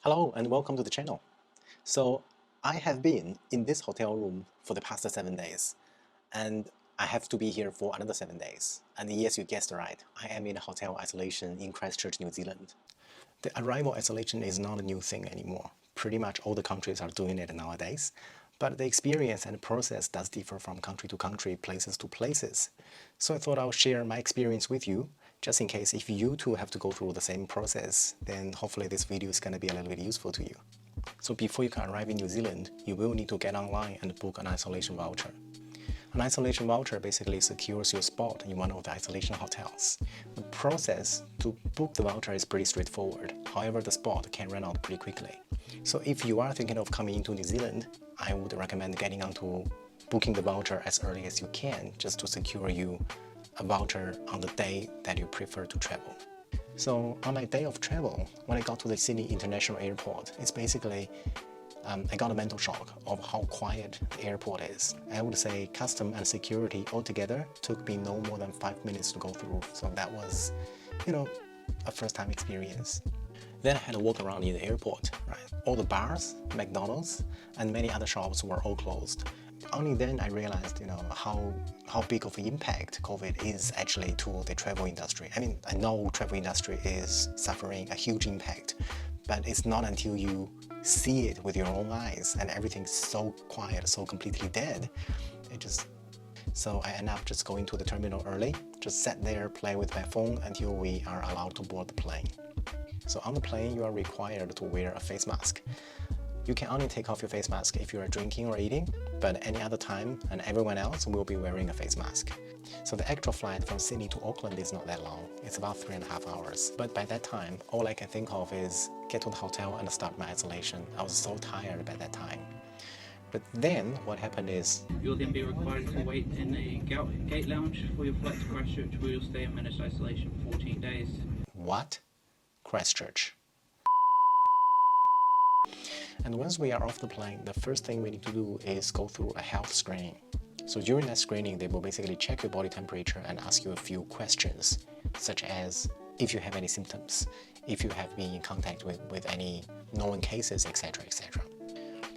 Hello and welcome to the channel. So I have been in this hotel room for the past 7 days and I have to be here for another 7 days. And yes, you guessed right, I am in hotel isolation in Christchurch, New Zealand. The arrival isolation is not a new thing anymore. Pretty much all the countries are doing it nowadays. But the experience and process does differ from country to country, places to places. So I thought I'll share my experience with you, just in case if you too have to go through the same process, then hopefully this video is going to be a little bit useful to you. So before you can arrive in New Zealand, you will need to get online and book an isolation voucher. An isolation voucher basically secures your spot in one of the isolation hotels. The process to book the voucher is pretty straightforward. However, the spot can run out pretty quickly. So if you are thinking of coming into New Zealand, I would recommend getting onto booking the voucher as early as you can, just to secure you a voucher on the day that you prefer to travel. So on my day of travel, when I got to the Sydney International Airport, it's basically I got a mental shock of how quiet the airport is. I would say custom and security altogether took me no more than 5 minutes to go through. So that was, a first-time experience. Then I had to walk around in the airport, right? All the bars, McDonald's, and many other shops were all closed. Only then I realized, how big of an impact COVID is actually to the travel industry. I mean, I know travel industry is suffering a huge impact, but it's not until you see it with your own eyes and everything's so quiet, so completely dead. So I end up just going to the terminal early, just sat there, play with my phone until we are allowed to board the plane. So on the plane, you are required to wear a face mask. You can only take off your face mask if you are drinking or eating, but any other time and everyone else will be wearing a face mask. So the actual flight from Sydney to Auckland is not that long. It's about 3.5 hours. But by that time, all I can think of is get to the hotel and start my isolation. I was so tired by that time. But then what happened is you'll then be required to wait in a gate lounge for your flight to Christchurch, where you'll stay in managed isolation for 14 days. What? Christchurch. And once we are off the plane, the first thing we need to do is go through a health screening. So during that screening, they will basically check your body temperature and ask you a few questions, such as if you have any symptoms, if you have been in contact with any known cases, etc., etc.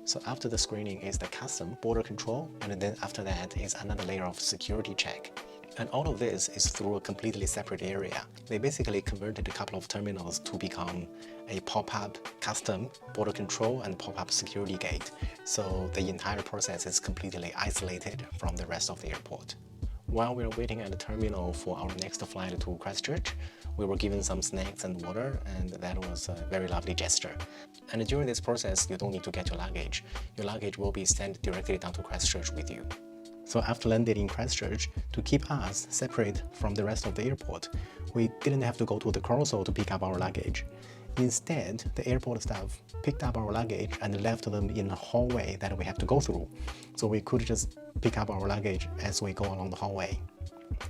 So after the screening is the custom border control, and then after that is another layer of security check. And all of this is through a completely separate area. They basically converted a couple of terminals to become a pop-up custom border control and pop-up security gate. So the entire process is completely isolated from the rest of the airport. While we were waiting at the terminal for our next flight to Christchurch, we were given some snacks and water, and that was a very lovely gesture. And during this process, you don't need to get your luggage. Your luggage will be sent directly down to Christchurch with you. So after landing in Christchurch, to keep us separate from the rest of the airport, we didn't have to go to the carousel to pick up our luggage. Instead, the airport staff picked up our luggage and left them in a hallway that we have to go through. So we could just pick up our luggage as we go along the hallway.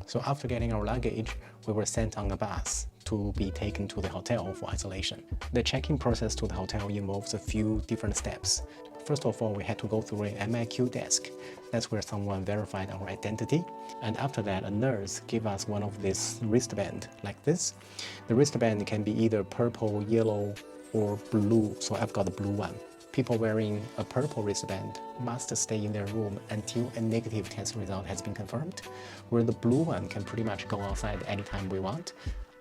So after getting our luggage, we were sent on a bus to be taken to the hotel for isolation. The check-in process to the hotel involves a few different steps. First of all, we had to go through an MIQ desk. That's where someone verified our identity. And after that, a nurse gave us one of this wristband like this. The wristband can be either purple, yellow, or blue. So I've got the blue one. People wearing a purple wristband must stay in their room until a negative test result has been confirmed, where the blue one can pretty much go outside anytime we want,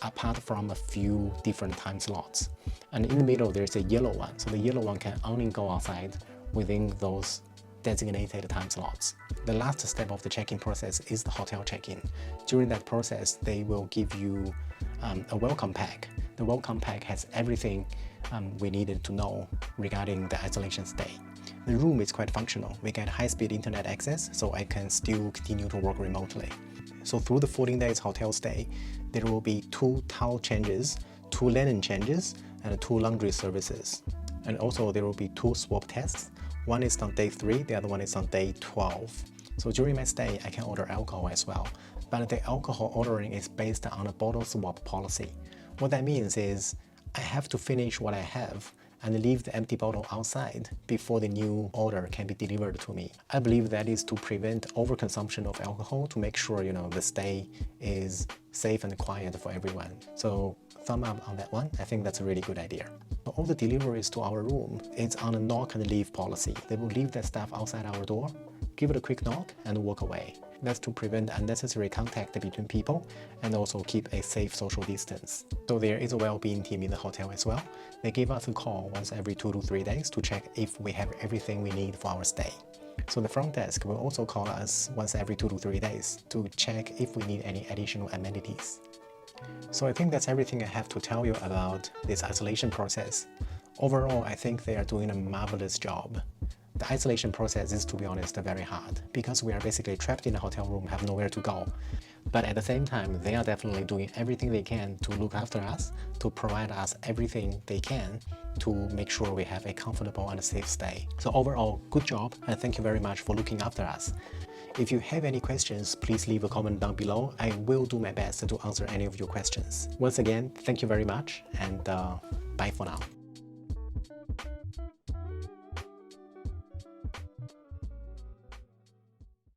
apart from a few different time slots. And in the middle, there's a yellow one. So the yellow one can only go outside within those designated time slots. The last step of the check-in process is the hotel check-in. During that process, they will give you a welcome pack. The welcome pack has everything we needed to know regarding the isolation stay. The room is quite functional. We get high-speed internet access, so I can still continue to work remotely. So through the 14 days hotel stay, there will be 2 towel changes, 2 linen changes, and 2 laundry services. And also there will be 2 swab tests. One is on day 3, the other one is on day 12. So during my stay, I can order alcohol as well. But the alcohol ordering is based on a bottle swap policy. What that means is I have to finish what I have and leave the empty bottle outside before the new order can be delivered to me. I believe that is to prevent overconsumption of alcohol, to make sure the stay is safe and quiet for everyone. So thumb up on that one. I think that's a really good idea. all the deliveries to our room, it's on a knock and leave policy. They will leave their stuff outside our door, give it a quick knock, and walk away. That's to prevent unnecessary contact between people and also keep a safe social distance. So there is a well-being team in the hotel as well. They give us a call once every 2 to 3 days to check if we have everything we need for our stay. So the front desk will also call us once every 2 to 3 days to check if we need any additional amenities. So I think that's everything I have to tell you about this isolation process. Overall, I think they are doing a marvelous job. The isolation process is, to be honest, very hard because we are basically trapped in a hotel room, have nowhere to go. But at the same time, they are definitely doing everything they can to look after us, to provide us everything they can to make sure we have a comfortable and a safe stay. So overall, good job, and thank you very much for looking after us. If you have any questions, please leave a comment down below. I will do my best to answer any of your questions. Once again, thank you very much, and bye for now.